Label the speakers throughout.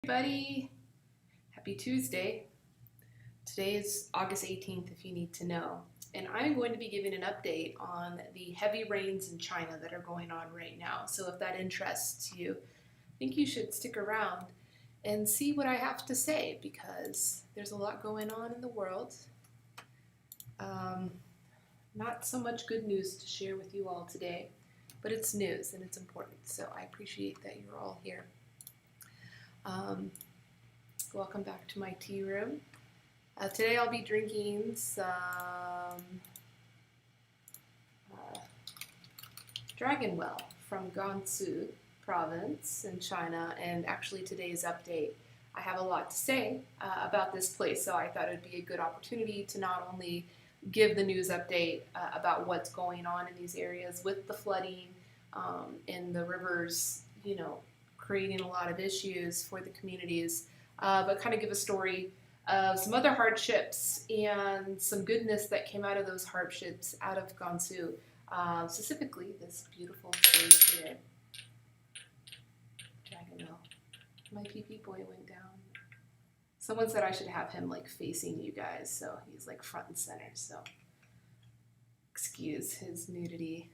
Speaker 1: Everybody, happy Tuesday. Today is August 18th if you need to know, and I'm going to be giving an update on the heavy rains in China that are going on right now. So if that interests you, I think you should stick around and see what I have to say, because there's a lot going on in the world. Not so much good news to share with you all today, but it's news and it's important, so I appreciate that you're all here. Welcome back to my tea room. Today I'll be drinking some dragonwell from Gansu province in China, and actually today's update, I have a lot to say about this place, so I thought it would be a good opportunity to not only give the news update about what's going on in these areas with the flooding and the rivers, creating a lot of issues for the communities, but kind of give a story of some other hardships and some goodness that came out of those hardships out of Gansu, specifically this beautiful place here. Dragonwell. My pee-pee boy went down. Someone said I should have him facing you guys, so he's front and center, so excuse his nudity.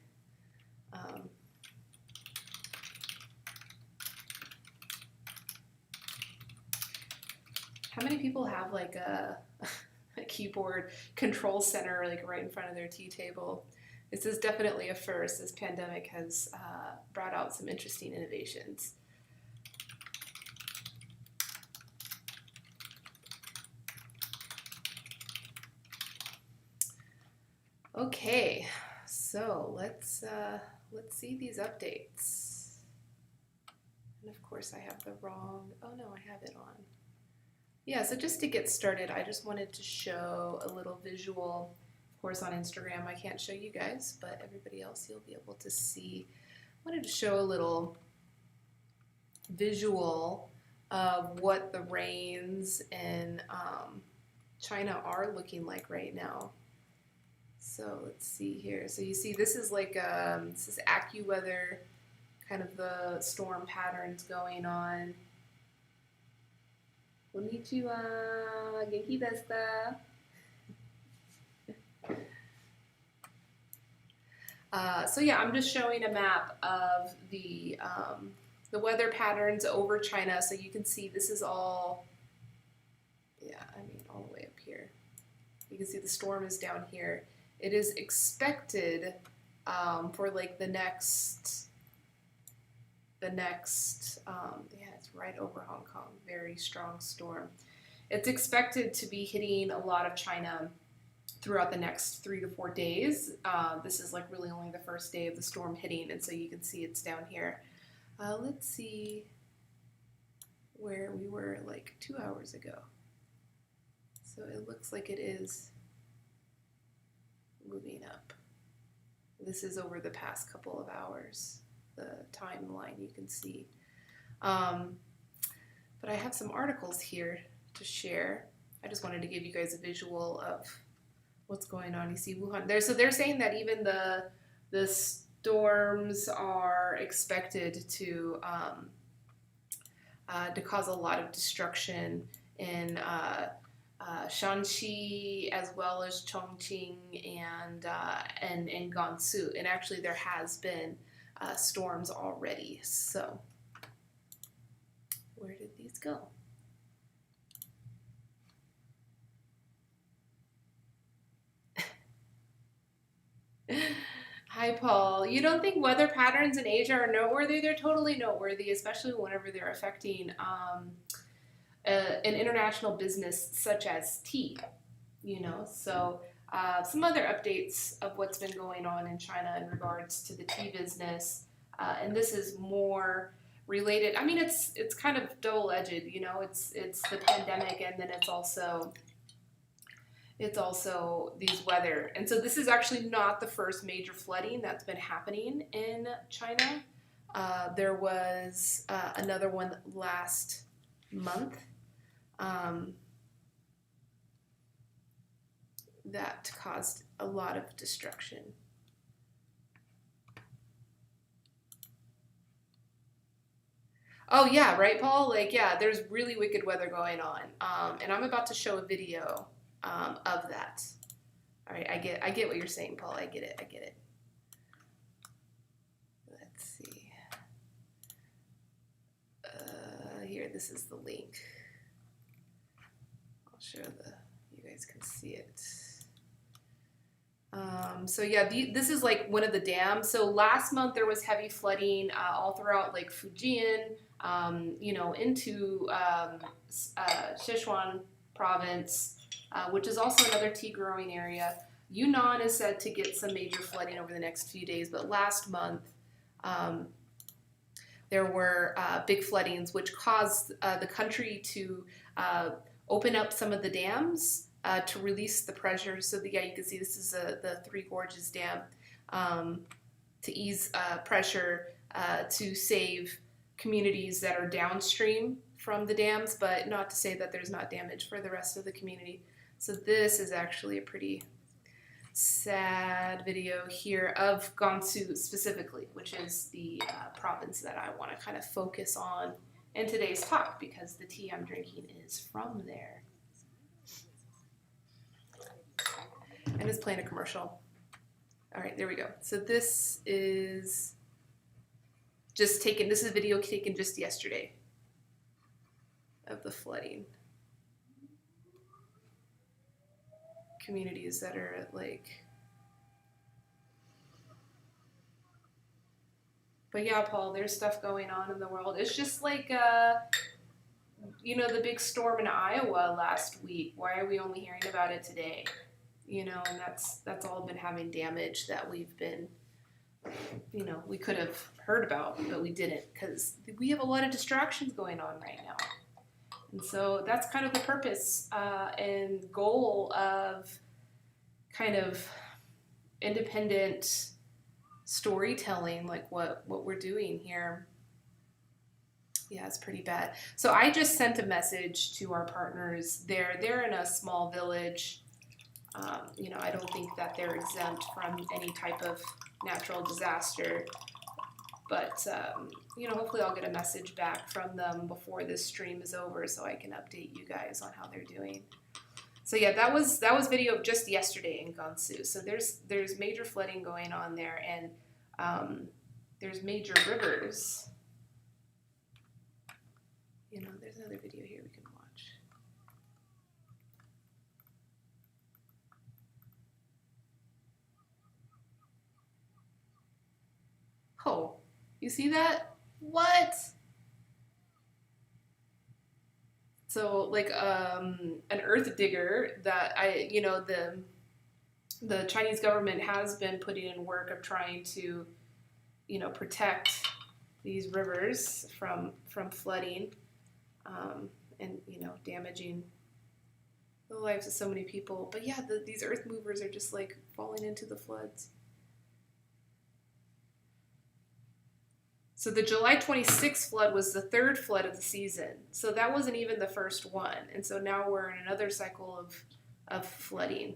Speaker 1: How many people have a keyboard control center right in front of their tea table? This is definitely a first. This pandemic has brought out some interesting innovations. Okay, so let's see these updates. And of course I have the wrong, oh no, I have it on. Yeah, so just to get started, I just wanted to show a little visual. Of course, on Instagram, I can't show you guys, but everybody else, you'll be able to see. I wanted to show a little visual of what the rains in China are looking like right now. So let's see here. So you see, this is this is AccuWeather, kind of the storm patterns going on. Konnichiwa, genki desu ka? So yeah, I'm just showing a map of the weather patterns over China, so you can see this is all, all the way up here. You can see the storm is down here. It is expected for the next, it's right over Hong Kong, very strong storm. It's expected to be hitting a lot of China throughout the next 3 to 4 days. This is really only the first day of the storm hitting, and so you can see it's down here. Let's see where we were 2 hours ago. So it looks like it is moving up. This is over the past couple of hours, the timeline you can see. But I have some articles here to share. I just wanted to give you guys a visual of what's going on. You see Wuhan there. So they're saying that even the storms are expected to cause a lot of destruction in Shanxi, as well as Chongqing and Gansu. And actually there has been storms already. So where did these go? Hi, Paul. You don't think weather patterns in Asia are noteworthy? They're totally noteworthy, especially whenever they're affecting an international business such as tea, So some other updates of what's been going on in China in regards to the tea business, and this is more related. It's kind of double-edged, it's the pandemic, and then it's also these weather. And so this is actually not the first major flooding that's been happening in China. There was another one last month that caused a lot of destruction. Oh yeah, right, Paul? Like, yeah, there's really wicked weather going on. And I'm about to show a video of that. All right, I get what you're saying, Paul. I get it. I get it. Let's see. Here, this is the link. I'll show you guys can see it. So yeah, this is like one of the dams. So last month there was heavy flooding all throughout like Fujian, into Sichuan province, which is also another tea growing area. Yunnan is said to get some major flooding over the next few days, but last month there were big floodings, which caused the country to open up some of the dams to release the pressure. So yeah, you can see this is the Three Gorges Dam to ease pressure to save communities that are downstream from the dams, but not to say that there's not damage for the rest of the community. So this is actually a pretty sad video here of Gansu specifically, which is the province that I want to kind of focus on in today's talk because the tea I'm drinking is from there. And it's playing a commercial. All right, there we go. So this is this is a video taken just yesterday of the flooding. Communities that are like, but yeah, Paul, there's stuff going on in the world. It's just like, the big storm in Iowa last week. Why are we only hearing about it today? And that's all been having damage that we've been, we could have heard about, but we didn't because we have a lot of distractions going on right now. And so that's kind of the purpose and goal of kind of independent storytelling, like what we're doing here. Yeah, it's pretty bad. So I just sent a message to our partners. They're in a small village. I don't think that they're exempt from any type of natural disaster. But, hopefully I'll get a message back from them before this stream is over so I can update you guys on how they're doing. So yeah, that was video of just yesterday in Gansu. So there's major flooding going on there, and there's major rivers. There's another video here we can watch. Oh, you see that? What? So like an earth digger that the Chinese government has been putting in work of trying to, protect these rivers from flooding and, damaging the lives of so many people. But yeah, these earth movers are just like falling into the floods. So the July 26th flood was the third flood of the season. So that wasn't even the first one. And so now we're in another cycle of flooding.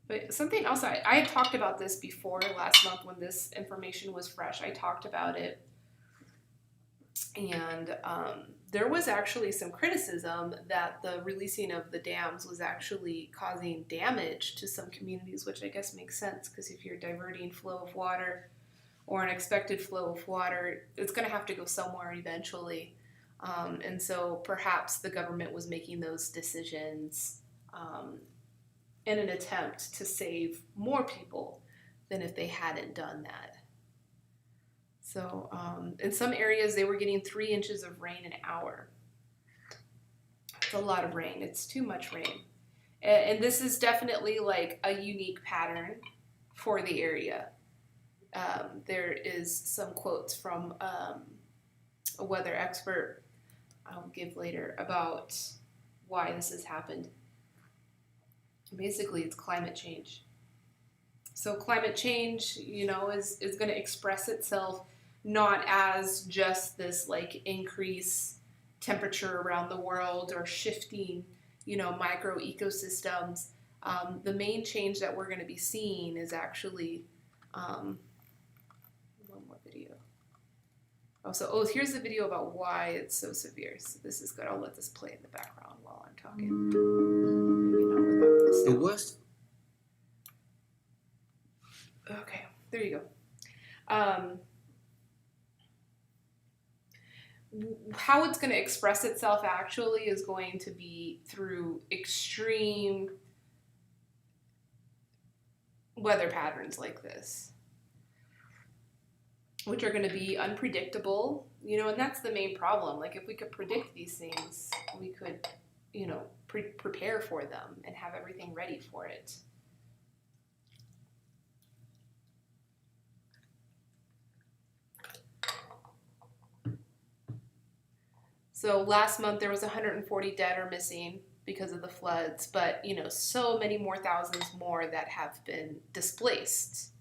Speaker 1: But something else, I had talked about this before last month when this information was fresh. I talked about it. And there was actually some criticism that the releasing of the dams was actually causing damage to some communities, which I guess makes sense because if you're diverting flow of water or an expected flow of water, it's going to have to go somewhere eventually. And so perhaps the government was making those decisions in an attempt to save more people than if they hadn't done that. So in some areas, they were getting 3 inches of rain an hour. It's a lot of rain. It's too much rain. And this is definitely like a unique pattern for the area. There is some quotes from a weather expert I'll give later about why this has happened. Basically, it's climate change. So climate change, is going to express itself not as just this like increase temperature around the world or shifting, micro ecosystems. The main change that we're going to be seeing is actually One more video. Oh, here's the video about why it's so severe. So this is good. I'll let this play in the background while I'm talking. Maybe not without this.
Speaker 2: The worst.
Speaker 1: Okay, there you go. How it's going to express itself actually is going to be through extreme weather patterns like this, which are going to be unpredictable, and that's the main problem. Like, if we could predict these things, we could, prepare for them and have everything ready for it. So last month there was 140 dead or missing because of the floods, but so many more thousands more that have been displaced.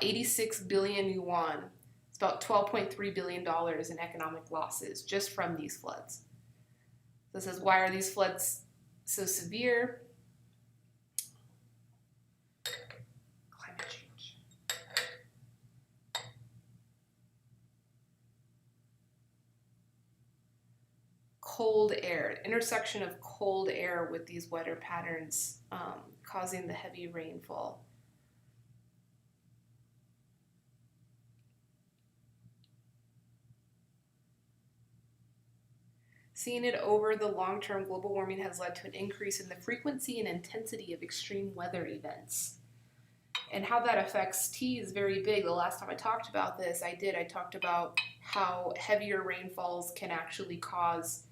Speaker 1: 86 billion yuan. It's about $12.3 billion in economic losses just from these floods. So it says, why are these floods so severe? Climate change. Cold air, intersection of cold air with these weather patterns causing the heavy rainfall. Seeing it over the long term, global warming has led to an increase in the frequency and intensity of extreme weather events. And how that affects tea is very big. The last time I talked about this, I talked about how heavier rainfalls can actually cause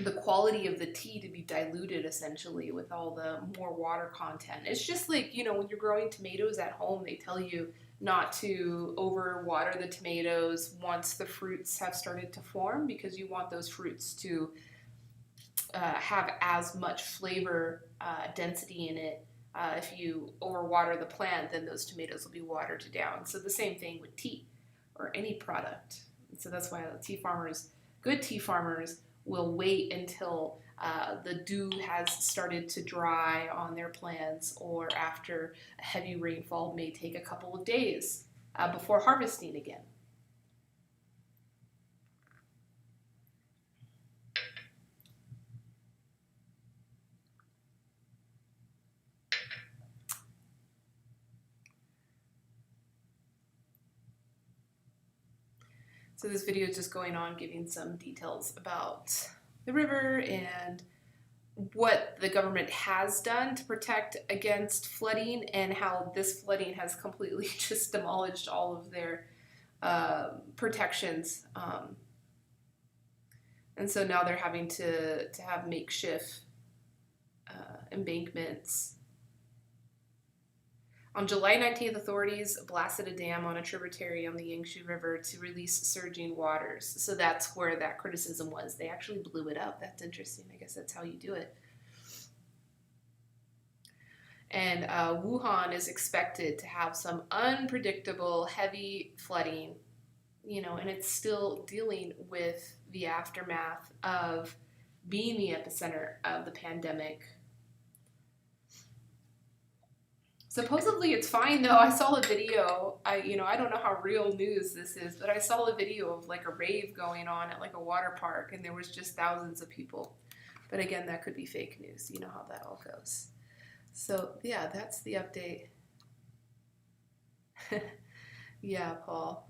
Speaker 1: the quality of the tea to be diluted essentially with all the more water content. It's just like, when you're growing tomatoes at home, they tell you not to overwater the tomatoes once the fruits have started to form, because you want those fruits to have as much flavor density in it. If you overwater the plant, then those tomatoes will be watered down. So the same thing with tea or any product. And so that's why good tea farmers will wait until the dew has started to dry on their plants, or after a heavy rainfall may take a couple of days before harvesting again. So this video is just going on giving some details about the river and what the government has done to protect against flooding, and how this flooding has completely just demolished all of their protections. And so now they're having to have makeshift embankments. On July 19th, authorities blasted a dam on a tributary on the Yangtze River to release surging waters. So that's where that criticism was. They actually blew it up. That's interesting. I guess that's how you do it. And Wuhan is expected to have some unpredictable, heavy flooding, and it's still dealing with the aftermath of being the epicenter of the pandemic. Supposedly it's fine though. I saw a video, I don't know how real news this is, but I saw a video of like a rave going on at like a water park, and there was just thousands of people. But again, that could be fake news. You know how that all goes. So yeah, that's the update. Yeah, Paul.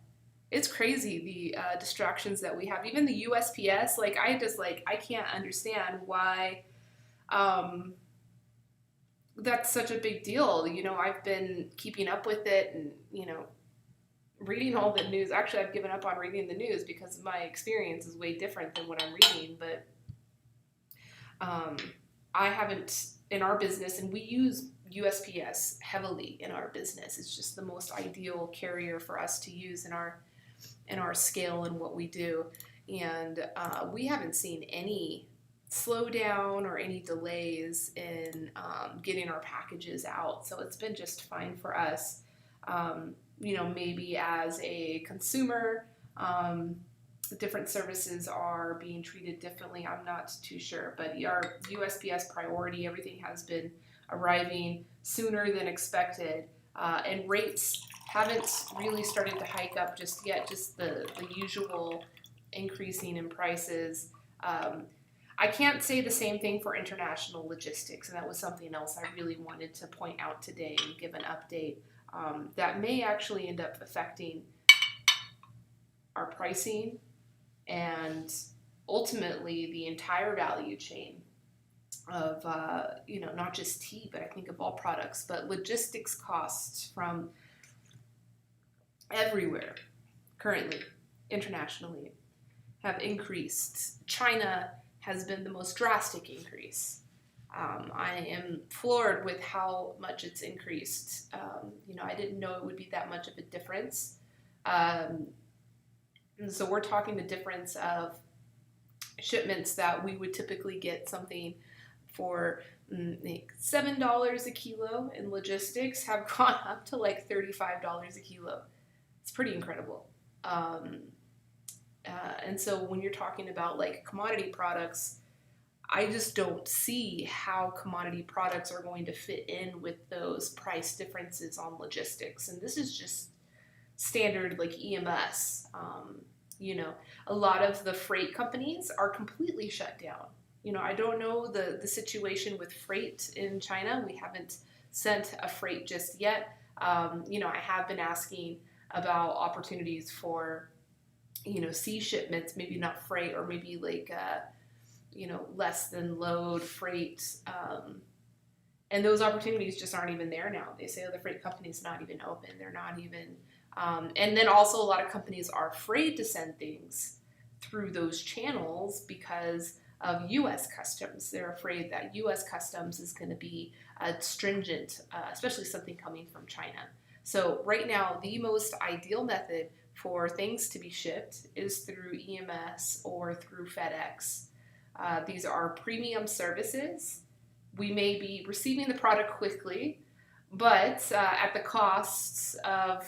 Speaker 1: It's crazy, the distractions that we have. Even the USPS, I can't understand why that's such a big deal. I've been keeping up with it and, reading all the news. Actually, I've given up on reading the news because my experience is way different than what I'm reading. But I haven't, in our business, and we use USPS heavily in our business. It's just the most ideal carrier for us to use in our scale and what we do. And we haven't seen any slowdown or any delays in getting our packages out. So it's been just fine for us. Maybe as a consumer, different services are being treated differently. I'm not too sure, but our USPS priority, everything has been arriving sooner than expected. and rates haven't really started to hike up just yet, just the usual increasing in prices. I can't say the same thing for international logistics, and that was something else I really wanted to point out today and give an update that may actually end up affecting our pricing and ultimately the entire value chain of, not just tea, but I think of all products, but logistics costs from everywhere currently, internationally, have increased. China has been the most drastic increase. I am floored with how much it's increased. I didn't know it would be that much of a difference. And so we're talking the difference of shipments that we would typically get something for like $7 a kilo in logistics have gone up to like $35 a kilo. It's pretty incredible. And so when you're talking about like commodity products, I just don't see how commodity products are going to fit in with those price differences on logistics. And this is just standard like EMS. A lot of the freight companies are completely shut down. I don't know the situation with freight in China. We haven't sent a freight just yet. I have been asking about opportunities for, sea shipments, maybe not freight, or maybe like, less than load freight. And those opportunities just aren't even there now. They say, the freight company's not even open. They're not even, and then also a lot of companies are afraid to send things through those channels because of U.S. customs. They're afraid that U.S. customs is going to be stringent, especially something coming from China. So right now, the most ideal method for things to be shipped is through EMS or through FedEx. These are premium services. We may be receiving the product quickly, but at the costs of,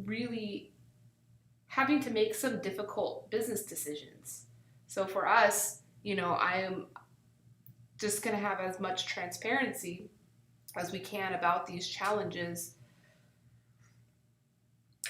Speaker 1: really having to make some difficult business decisions. So for us, I am just going to have as much transparency as we can about these challenges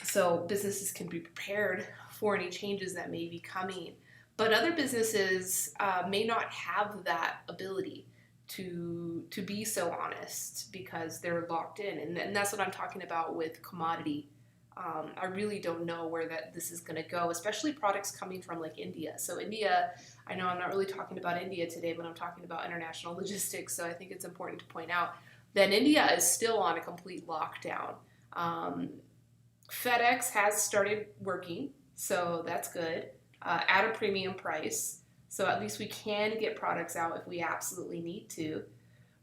Speaker 1: so businesses can be prepared for any changes that may be coming. But other businesses may not have that ability to be so honest because they're locked in. And that's what I'm talking about with commodity. I really don't know where this is going to go, especially products coming from like India. So India, I know I'm not really talking about India today, but I'm talking about international logistics. So I think it's important to point out that India is still on a complete lockdown. FedEx has started working, so that's good, at a premium price. So at least we can get products out if we absolutely need to.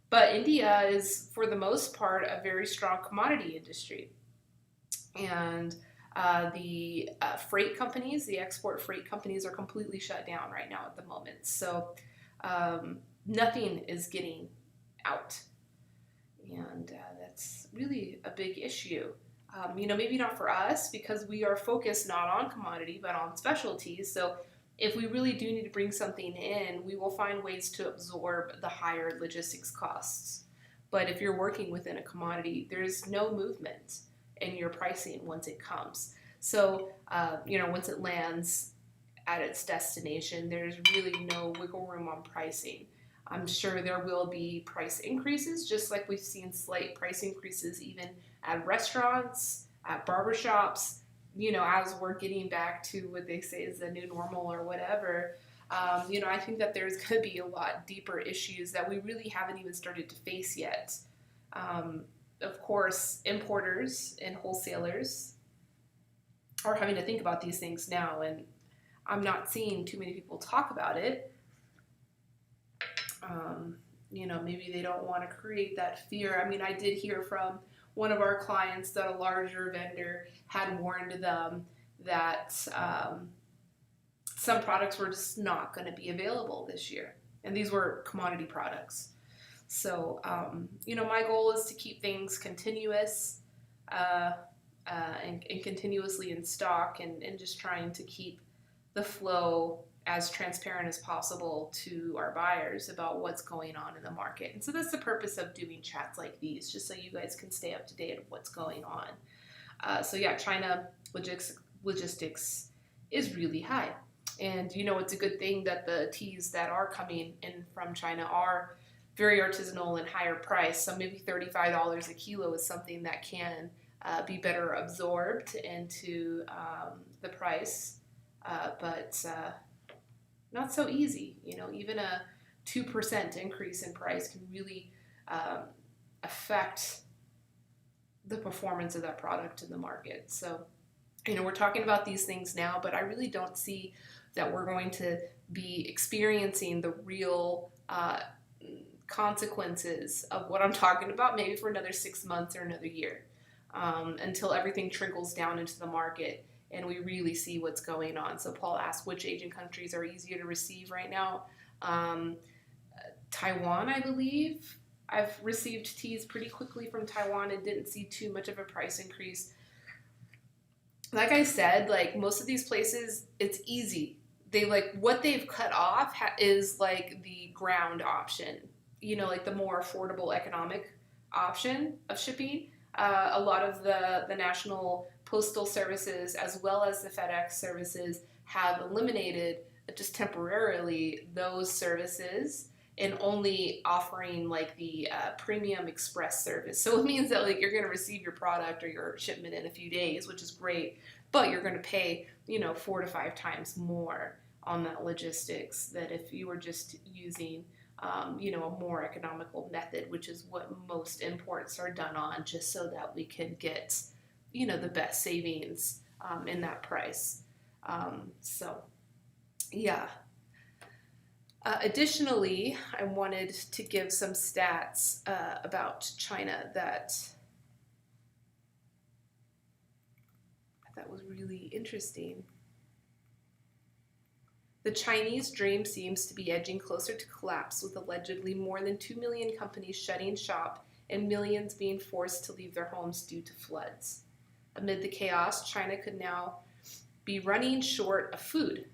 Speaker 1: But India is, for the most part, a very strong commodity industry. And the freight companies, the export freight companies are completely shut down right now at the moment. So nothing is getting out. And that's really a big issue. Maybe not for us because we are focused not on commodity but on specialties. So if we really do need to bring something in, we will find ways to absorb the higher logistics costs. But if you're working within a commodity, there's no movement in your pricing once it comes. So, once it lands at its destination, there's really no wiggle room on pricing. I'm sure there will be price increases, just like we've seen slight price increases even at restaurants, at barbershops, as we're getting back to what they say is the new normal or whatever. I think that there's going to be a lot deeper issues that we really haven't even started to face yet. Of course, importers and wholesalers are having to think about these things now, and I'm not seeing too many people talk about it. Maybe they don't want to create that fear. I mean, I did hear from one of our clients that a larger vendor had warned them that some products were just not going to be available this year. And these were commodity products. So, my goal is to keep things continuous and continuously in stock and just trying to keep the flow as transparent as possible to our buyers about what's going on in the market. And so that's the purpose of doing chats like these, just so you guys can stay up to date of what's going on. So yeah, China logistics is really high. And it's a good thing that the teas that are coming in from China are very artisanal and higher price. So maybe $35 a kilo is something that can be better absorbed into the price, but not so easy. Even a 2% increase in price can really affect the performance of that product in the market. So, we're talking about these things now, but I really don't see that we're going to be experiencing the real consequences of what I'm talking about maybe for another 6 months or another year, until everything trickles down into the market and we really see what's going on. So Paul asked which Asian countries are easier to receive right now. Taiwan, I believe. I've received teas pretty quickly from Taiwan and didn't see too much of a price increase. Like I said, most of these places, it's easy. They what they've cut off is the ground option, the more affordable economic option of shipping. A lot of the national postal services as well as the FedEx services have eliminated just temporarily those services and only offering the premium express service. So it means that you're going to receive your product or your shipment in a few days, which is great, but you're going to pay 4 to 5 times more on that logistics than if you were just using a more economical method, which is what most imports are done on, just so that we can get the best savings in that price. So yeah. Additionally, I wanted to give some stats about China that I thought was really interesting. The Chinese dream seems to be edging closer to collapse, with allegedly more than 2 million companies shutting shop and millions being forced to leave their homes due to floods. Amid the chaos, China could now be running short of food.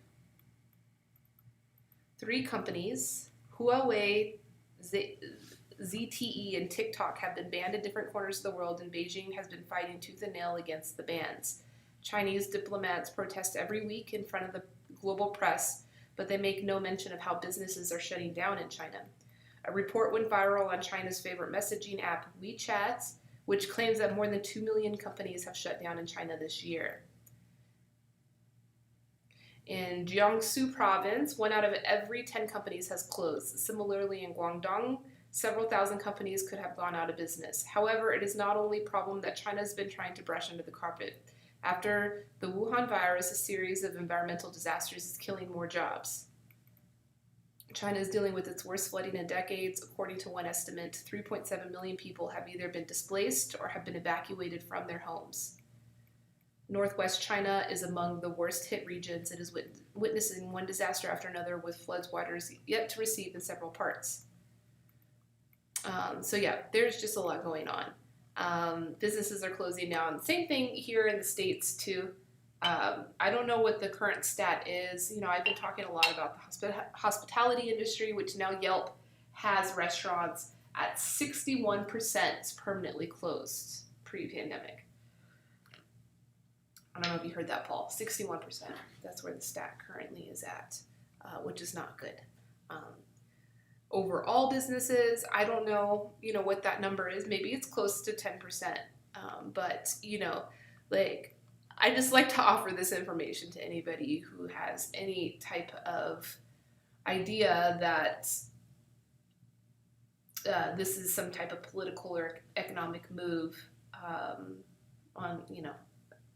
Speaker 1: 3 companies, Huawei, ZTE, and TikTok, have been banned in different corners of the world, and Beijing has been fighting tooth and nail against the bans. Chinese diplomats protest every week in front of the global press, but they make no mention of how businesses are shutting down in China. A report went viral on China's favorite messaging app, WeChat, which claims that more than 2 million companies have shut down in China this year. In Gansu province, 1 out of every 10 companies has closed. Similarly, in Guangdong, several thousand companies could have gone out of business. However, it is not only a problem that China has been trying to brush under the carpet. After the Wuhan virus, a series of environmental disasters is killing more jobs. China is dealing with its worst flooding in decades. According to one estimate, 3.7 million people have either been displaced or have been evacuated from their homes. Northwest China is among the worst hit regions. It is witnessing one disaster after another, with floods waters yet to recede in several parts. So yeah, there's just a lot going on. Businesses are closing down. Same thing here in the States too. I don't know what the current stat is. I've been talking a lot about the hospitality industry, which now Yelp has restaurants at 61% permanently closed pre-pandemic. I don't know if you heard that, Paul. 61%. That's where the stat currently is at, which is not good. Overall businesses, I don't know, what that number is. Maybe it's close to 10%. But, I just like to offer this information to anybody who has any type of idea that this is some type of political or economic move on,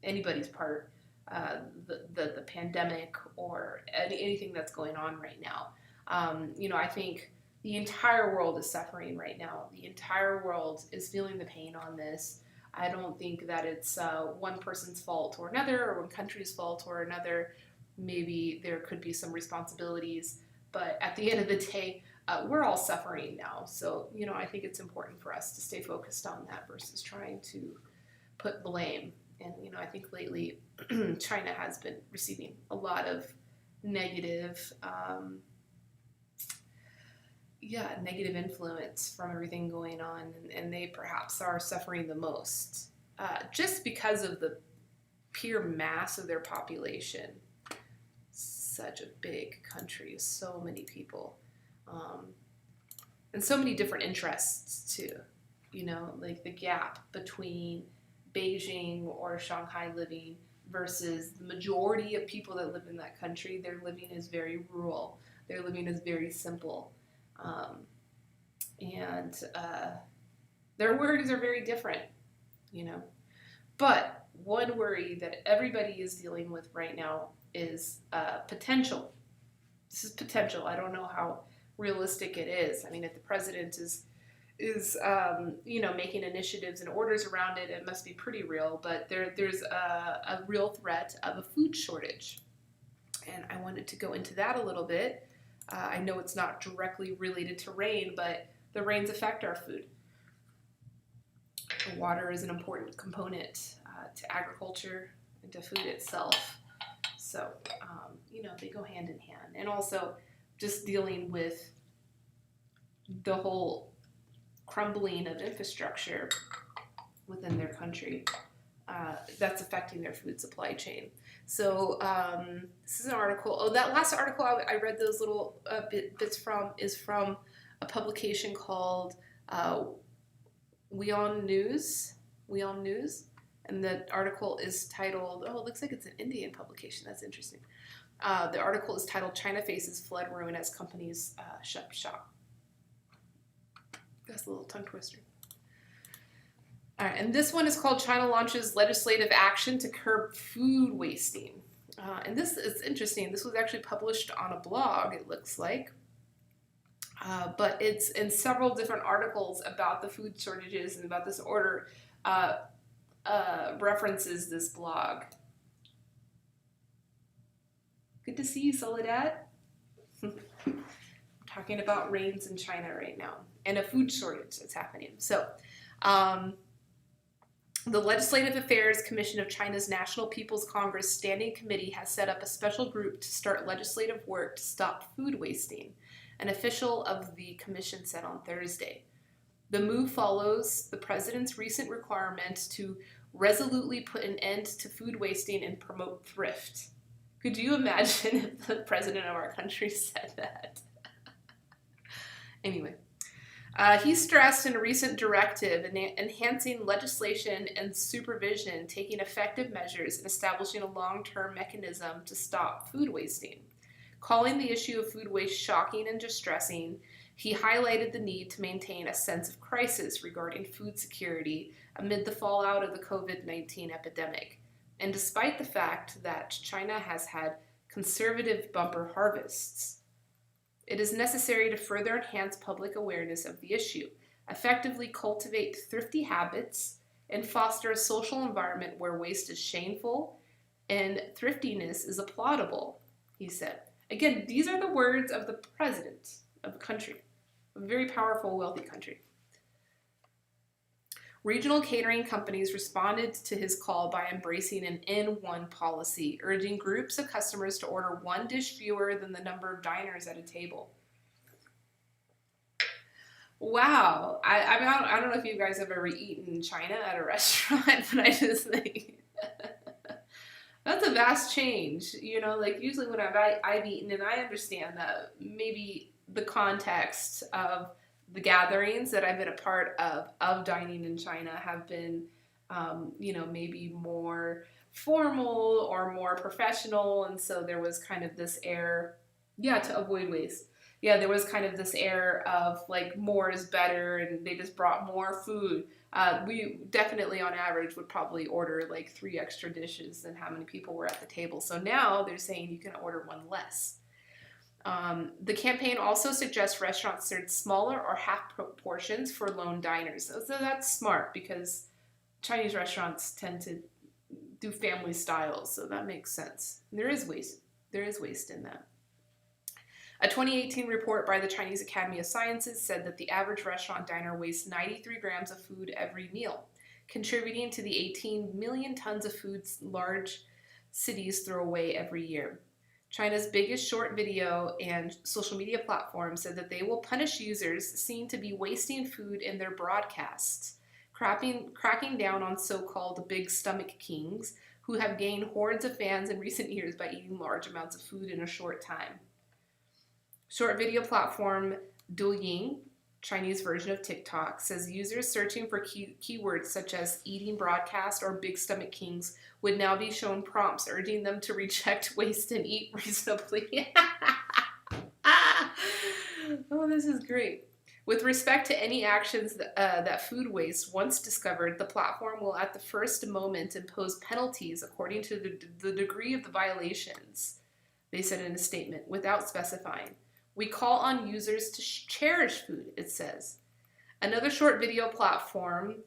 Speaker 1: anybody's part, the pandemic or anything that's going on right now. I think the entire world is suffering right now. The entire world is feeling the pain on this. I don't think that it's one person's fault or another, or one country's fault or another. Maybe there could be some responsibilities, but at the end of the day, we're all suffering now. So, I think it's important for us to stay focused on that versus trying to put blame. And, I think lately China has been receiving a lot of negative, negative influence from everything going on, and they perhaps are suffering the most, just because of the pure mass of their population. Such a big country, so many people, and so many different interests too. Like the gap between Beijing or Shanghai living versus the majority of people that live in that country. Their living is very rural. Their living is very simple. And their worries are very different, But one worry that everybody is dealing with right now is potential. This is potential. I don't know how realistic it is. I mean, if the president is making initiatives and orders around it, it must be pretty real. But there's a real threat of a food shortage, and I wanted to go into that a little bit. I know it's not directly related to rain, but the rains affect our food. Water is an important component to agriculture and to food itself. So, they go hand in hand. And also just dealing with the whole crumbling of infrastructure within their country that's affecting their food supply chain. So this is an article. Oh, that last article I read those little bits from is from a publication called Weon News. And the article is titled, it looks like it's an Indian publication. That's interesting. The article is titled, China Faces Flood Ruin as Companies Shut Shop. That's a little tongue twister. All right, and this one is called China Launches Legislative Action to Curb Food Wasting. And this is interesting. This was actually published on a blog, it looks like. But it's in several different articles about the food shortages and about this order. References this blog. Good to see you, Soledad. I'm talking about rains in China right now and a food shortage that's happening. So, the Legislative Affairs Commission of China's National People's Congress Standing Committee has set up a special group to start legislative work to stop food wasting, an official of the commission said on Thursday. The move follows the president's recent requirement to resolutely put an end to food wasting and promote thrift. Could you imagine if the president of our country said that? Anyway, he stressed in a recent directive enhancing legislation and supervision, taking effective measures and establishing a long-term mechanism to stop food wasting. Calling the issue of food waste shocking and distressing, he highlighted the need to maintain a sense of crisis regarding food security amid the fallout of the COVID-19 epidemic. And despite the fact that China has had conservative bumper harvests, it is necessary to further enhance public awareness of the issue, effectively cultivate thrifty habits, and foster a social environment where waste is shameful and thriftiness is applaudable, he said. Again, these are the words of the president of the country, a very powerful, wealthy country. Regional catering companies responded to his call by embracing an N1 policy, urging groups of customers to order one dish fewer than the number of diners at a table. Wow. I don't know if you guys have ever eaten in China at a restaurant, but I just think that's a vast change. Like usually when I've eaten, and I understand that maybe the context of the gatherings that I've been a part of dining in China have been, maybe more formal or more professional. And so there was kind of this air, to avoid waste. There was kind of this air of like more is better, and they just brought more food. We definitely on average would probably order like 3 extra dishes than how many people were at the table. So now they're saying you can order 1 less. The campaign also suggests restaurants serve smaller or half portions for lone diners. So that's smart because Chinese restaurants tend to do family styles, so that makes sense. There is waste. There is waste in that. A 2018 report by the Chinese Academy of Sciences said that the average restaurant diner wastes 93 grams of food every meal, contributing to the 18 million tons of food large cities throw away every year. China's biggest short video and social media platform said that they will punish users seen to be wasting food in their broadcasts, cracking down on so-called big stomach kings who have gained hordes of fans in recent years by eating large amounts of food in a short time. Short video platform Douyin, Chinese version of TikTok, says users searching for keywords such as eating broadcast or big stomach kings would now be shown prompts urging them to reject waste and eat reasonably. Oh, this is great. With respect to any actions that food waste, once discovered, the platform will at the first moment impose penalties according to the degree of the violations, they said in a statement, without specifying. We call on users to cherish food, it says. Another short video platform,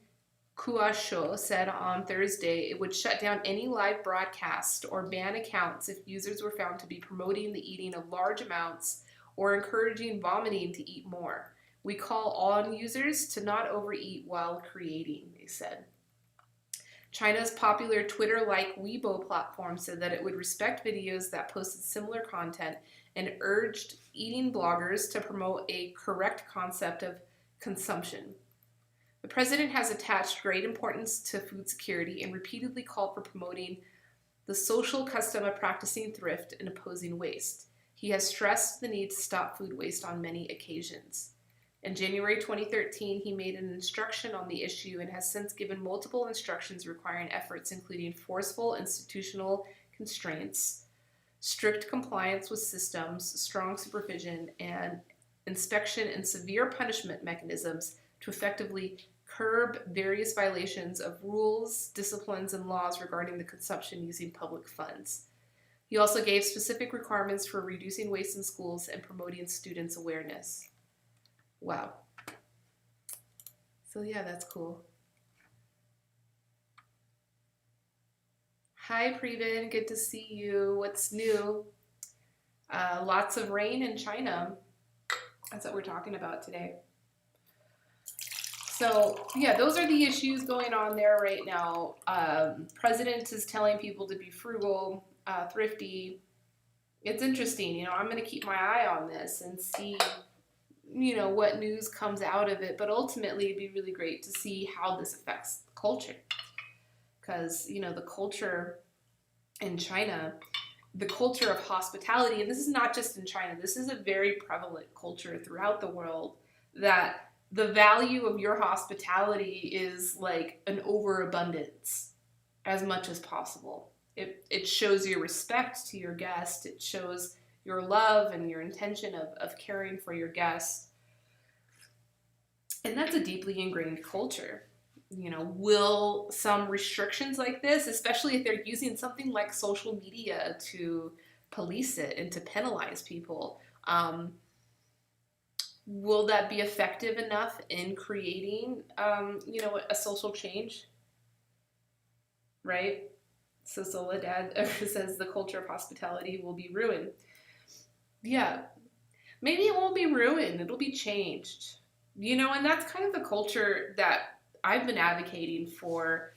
Speaker 1: Kuasho, said on Thursday it would shut down any live broadcast or ban accounts if users were found to be promoting the eating of large amounts or encouraging vomiting to eat more. We call on users to not overeat while creating, they said. China's popular Twitter-like Weibo platform said that it would respect videos that posted similar content and urged eating bloggers to promote a correct concept of consumption. The president has attached great importance to food security and repeatedly called for promoting the social custom of practicing thrift and opposing waste. He has stressed the need to stop food waste on many occasions. In January 2013, he made an instruction on the issue and has since given multiple instructions requiring efforts including forceful institutional constraints, strict compliance with systems, strong supervision, and inspection and severe punishment mechanisms to effectively curb various violations of rules, disciplines, and laws regarding the consumption using public funds. He also gave specific requirements for reducing waste in schools and promoting students' awareness. Wow. So yeah, that's cool. Hi, Previn. Good to see you. What's new? Lots of rain in China. That's what we're talking about today. So yeah, those are the issues going on there right now. President is telling people to be frugal, thrifty. It's interesting. You know, I'm going to keep my eye on this and see, you know, what news comes out of it. But ultimately, it'd be really great to see how this affects the culture. Because, you know, the culture in China, the culture of hospitality, and this is not just in China, this is a very prevalent culture throughout the world, that the value of your hospitality is like an overabundance as much as possible. It shows your respect to your guest. It shows your love and your intention of caring for your guests. And that's a deeply ingrained culture. You know, will some restrictions like this, especially if they're using something like social media to police it and to penalize people, will that be effective enough in creating, you know, a social change? Right? So Soledad says the culture of hospitality will be ruined. Yeah, maybe it won't be ruined. It'll be changed. You know, and that's kind of the culture that I've been advocating for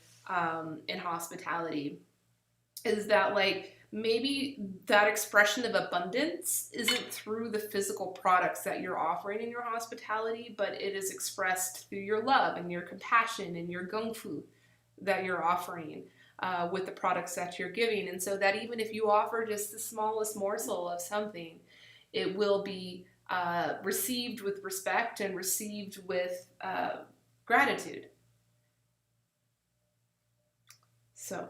Speaker 1: in hospitality, is that like maybe that expression of abundance isn't through the physical products that you're offering in your hospitality, but it is expressed through your love and your compassion and your gongfu that you're offering with the products that you're giving. And so that even if you offer just the smallest morsel of something, it will be received with respect and received with gratitude. So,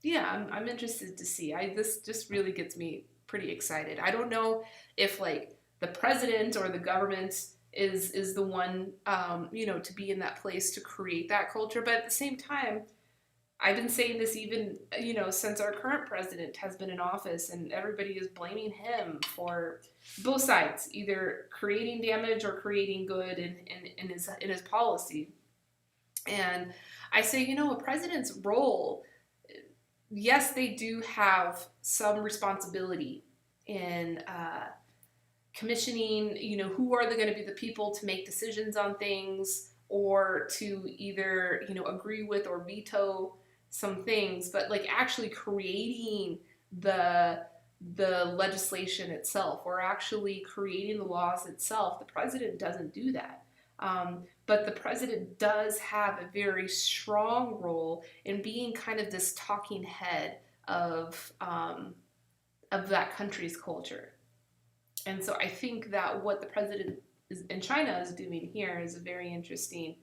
Speaker 1: yeah, I'm interested to see. This just really gets me pretty excited. I don't know if like the president or the government is the one, you know, to be in that place to create that culture. But at the same time, I've been saying this even, you know, since our current president has been in office, and everybody is blaming him for both sides, either creating damage or creating good in his policy. And I say, you know, a president's role, yes, they do have some responsibility in commissioning, you know, who are going to be the people to make decisions on things, or to either, you know, agree with or veto some things, but like actually creating the the legislation itself or actually creating the laws itself. The president doesn't do that. But the president does have a very strong role in being kind of this talking head of that country's culture. And so I think that what the president in China is doing here is a very interesting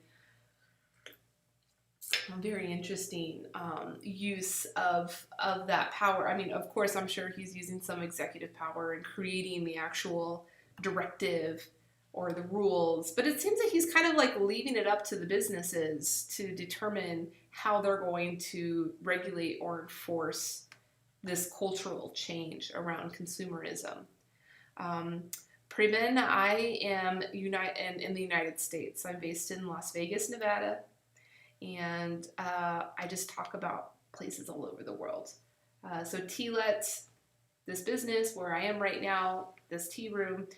Speaker 1: use of that power. I mean, of course, I'm sure he's using some executive power and creating the actual directive or the rules, but it seems like he's kind of like leaving it up to the businesses to determine how they're going to regulate or enforce this cultural change around consumerism. Priven, I am in the United States. I'm based in Las Vegas, Nevada, and I just talk about places all over the world. So Tealet, this business where I am right now, this tea room,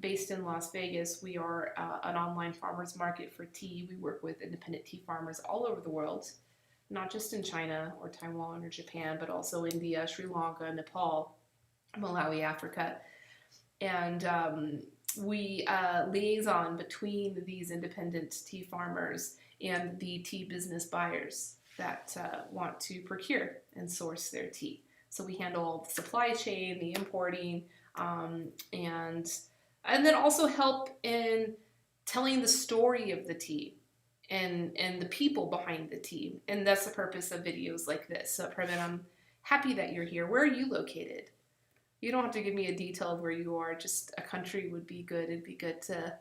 Speaker 1: based in Las Vegas, we are an online farmers market for tea. We work with independent tea farmers all over the world, not just in China or Taiwan or Japan, but also India, Sri Lanka, Nepal, Malawi, Africa. And we liaison between these independent tea farmers and the tea business buyers that want to procure and source their tea. So we handle all the supply chain, the importing, and then also help in telling the story of the tea and the people behind the tea. And that's the purpose of videos like this. So Previn, I'm happy that you're here. Where are you located? You don't have to give me a detail of where you are. Just a country would be good. It'd be good to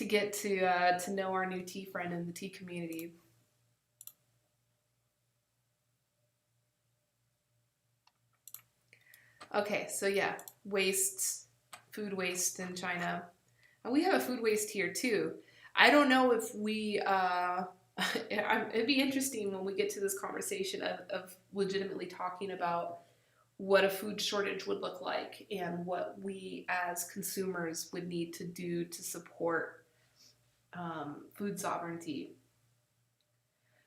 Speaker 1: get to know our new tea friend in the tea community. Okay, so yeah, food waste in China. And we have a food waste here too. I don't know if we, it'd be interesting when we get to this conversation of legitimately talking about what a food shortage would look like and what we as consumers would need to do to support food sovereignty.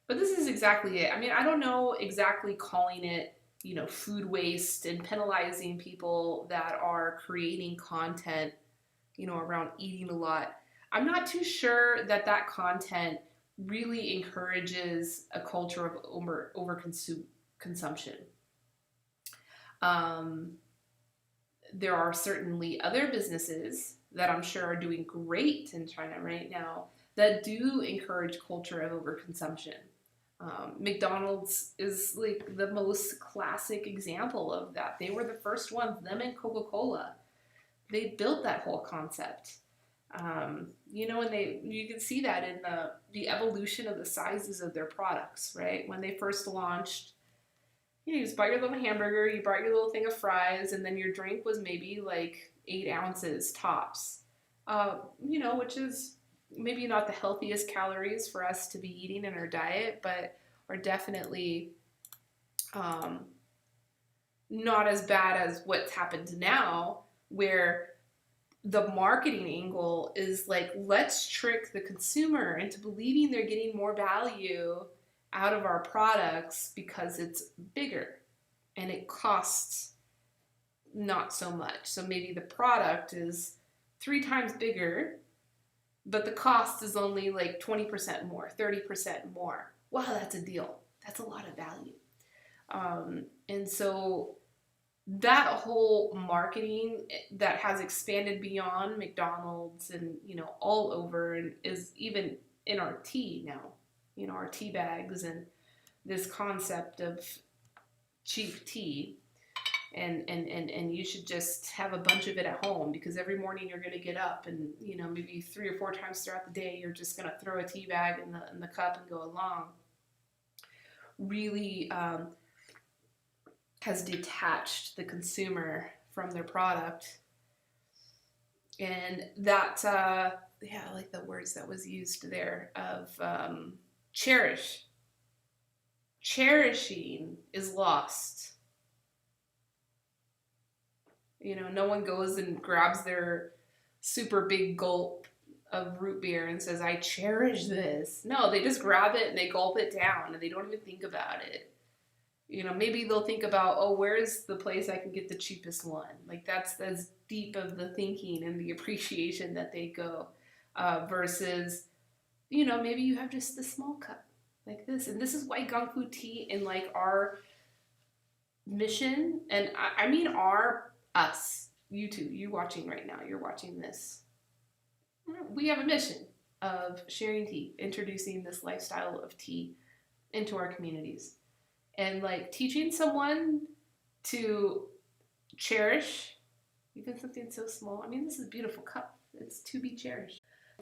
Speaker 1: But this is exactly it. I mean, I don't know exactly calling it, food waste and penalizing people that are creating content, around eating a lot. I'm not too sure that content really encourages a culture of consumption. There are certainly other businesses that I'm sure are doing great in China right now that do encourage culture of overconsumption. McDonald's is like the most classic example of that. They were the first ones, them and Coca-Cola. They built that whole concept. And you can see that in the evolution of the sizes of their products, right? When they first launched, you just bought your little hamburger, you bought your little thing of fries, and then your drink was maybe like 8 ounces tops, which is maybe not the healthiest calories for us to be eating in our diet, but are definitely not as bad as what's happened now, where the marketing angle is like, let's trick the consumer into believing they're getting more value out of our products because it's bigger and it costs not so much. So maybe the product is 3 times bigger, but the cost is only like 20% more, 30% more. Wow, that's a deal. That's a lot of value. And so that whole marketing that has expanded beyond McDonald's and, all over, and is even in our tea now, our tea bags and this concept of cheap tea. And you should just have a bunch of it at home, because every morning you're going to get up and, maybe 3 or 4 times throughout the day, you're just going to throw a tea bag in the cup and go along. Really has detached the consumer from their product. And that, I like the words that was used there of cherish. Cherishing is lost. No one goes and grabs their super big gulp of root beer and says, I cherish this. No, they just grab it and they gulp it down and they don't even think about it. Maybe they'll think about, oh, where's the place I can get the cheapest one? Like that's as deep of the thinking and the appreciation that they go, versus, maybe you have just the small cup like this. And this is why Gongfu tea in like our mission, and I mean us, you two, you watching right now, you're watching this. We have a mission of sharing tea, introducing this lifestyle of tea into our communities. And like teaching someone to cherish even something so small. I mean, this is a beautiful cup. It's to be cherished.